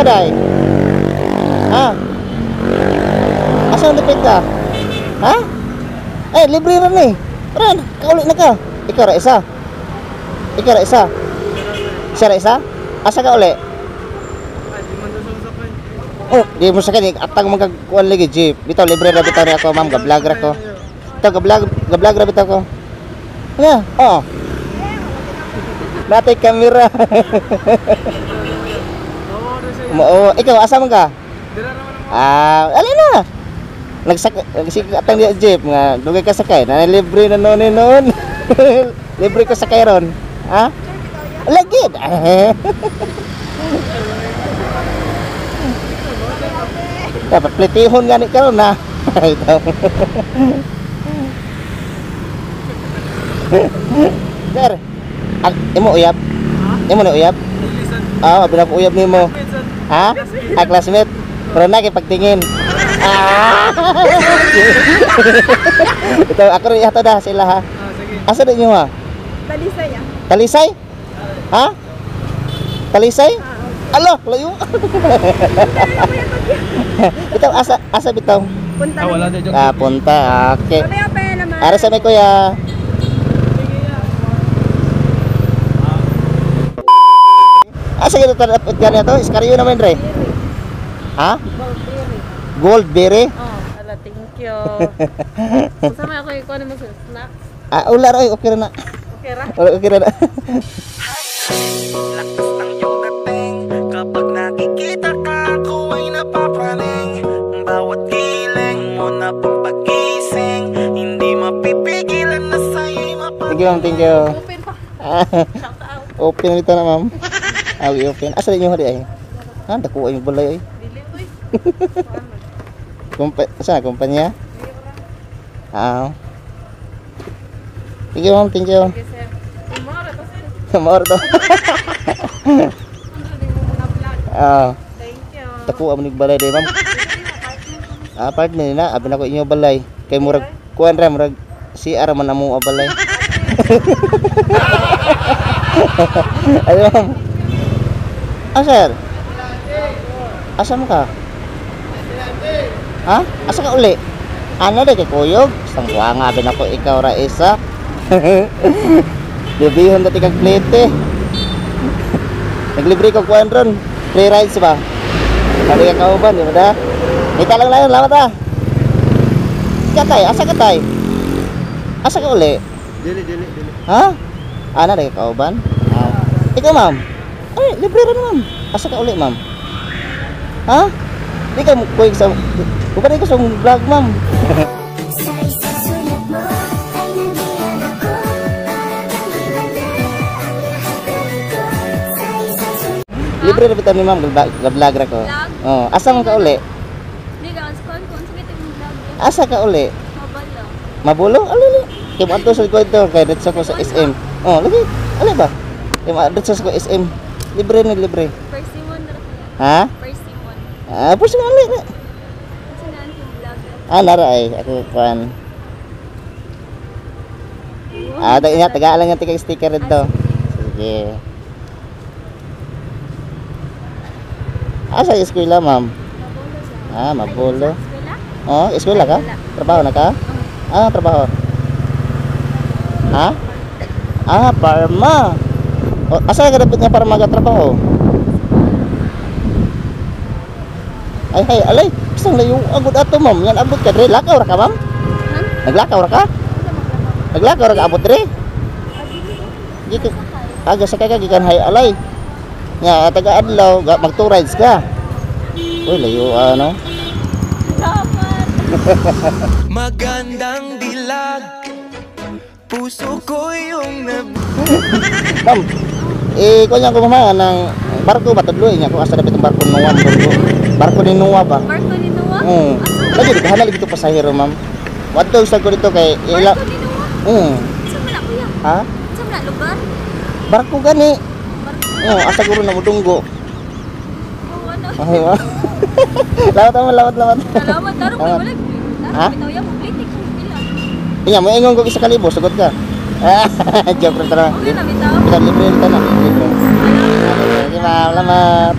ka day? Ha? Asa ang dapit ka? Ha? Eh, libre rin eh. Ran, kaulit na ka. Ikaw ra isa. Ikaw ra isa. Isa ra isa? Asa ka uli? Oh, di mo sakit. Atang magkakuan lagi, jeep. Bitaw, libre ra bitaw ni ako, ma'am. Gablag ra ko. Ito, gablag ra bitaw ko. Ano? Oo. Natay kamera. Oo, ikaw, asa man ka? Alin na. Nagsikatang di jeep nga dugay ka sakay. Na libre na noon. Libre ko sakay ron. Ha? Lagi. Dapat plitihon gani ka ron na. Sir, imo uyab? Imo na uyab? Ah, bila ko uyab nimo. Ha? Classmate. Pero na kay pagtingin. Ito ako rin yato dah sila ha. Asa din nyo ha? Talisay ah. Talisay? Ha? Talisay? Alo, layo. Ito asa bitaw? Punta Ah, punta. Okay. Mamaya naman. Ara sa may kuya. Asa kita dapat ganyan to? Iskaryo naman re. Ha? Goldberry? Oh, ala, thank you. Kasama ako ikaw naman sa snacks. Ah, ular ay okay na. Okay ra? Okay na. Lakas ng iyong dating kapag nakikita ka ako ay napapaling. Bawat giling mo na pagpagising hindi mapipigilan na sa'yo'y Thank you, ma'am. Thank you. Open pa. Shout out. Open dito na, ma'am. Open. Asa din yung hari ay? Ha? Dako ay balay ay. Dili uy. Saan kumpanya? Thank you, ma'am. Thank you. Okay, sir. Tomorrow to sir. Maor to. Hindi mo muna vlog. Thank you. Dako ang balay day, ma'am. Partner na. Abi na ko inyo balay. Kay murag kuan ra murag CR man amo balay. Ayo, ma'am. Sir. Asa mo ka? Ha? Asa ka uli? Ano na kay kuyog? Sangwa nga bin ako ikaw ra isa. Libihon dati kag plete. Naglibre ko kuan ron. Free rides ba? Kali ka kauban, di ba da? Kita lang layon, lamat ah. Katay, asa katay? Asa ka uli? Dili. Ha? Ana na kay kauban? Ikaw, ma'am. Ay, libre rin, ma'am. Asa ka uli, ma'am? Ha? Di ka kuig sa... Bukan ko sa vlog, ma'am. Libre na bitaw ni ma'am, vlog ra ko. Oh, asa man ka uli? Hindi ka, on kung sige tayo vlog. Asa ka uli? Mabalo. Mabulo? Ali. Kay mo adto sa kwento kay dito ko sa SM. Oh, lagi. Ali ba? Kay mo adto sa SM. Libre na libre. First Simon na rin. Ha? First Simon. Puso nga ali. Sinahan yung vlog. Nara ay ako kan. Taga-alang nga tika sticker dito. Sige. Asa eskwela, ma'am? Mabulo. Eskwela? Oh, eskwela ka? Trabaho na ka? Trabaho. Ha? Parma. Oh, asa ka dapat nga para magatrabaho? Ay, alay. Isang layo agud ato, ma'am. Yan abot ka dre. Lakaw ra ka, ma'am? Naglakaw ra ka? Naglakaw ra ka abot dre? Dito. Aga sakay ka gikan hay alay. Nya taga-adlaw mag-two rides ka. Uy, layo ano? Magandang dilag puso ko yung Ma'am, kunya ko mama ng barko ba tudloy nya kung asa dapat ang barko Noah barko ni Noah ba? Barko ni Noah? Lagi dito dito pasahero, ma'am. Wadto sa ko dito kay ila. Barko ni Noah? Saan man ako yan? Ha? Saan man lugar? Barko gani. Barko? Asa guro na mudunggo. Ano? Ay, wa. Lawat. Salamat, tarong may balik. Ha? Bitaw yan, politik. Inya mo ingon ko isa kalibo sagot ka. Joke ra tara. Okay na, bitaw. Kita libre dito na. Libre. Salamat.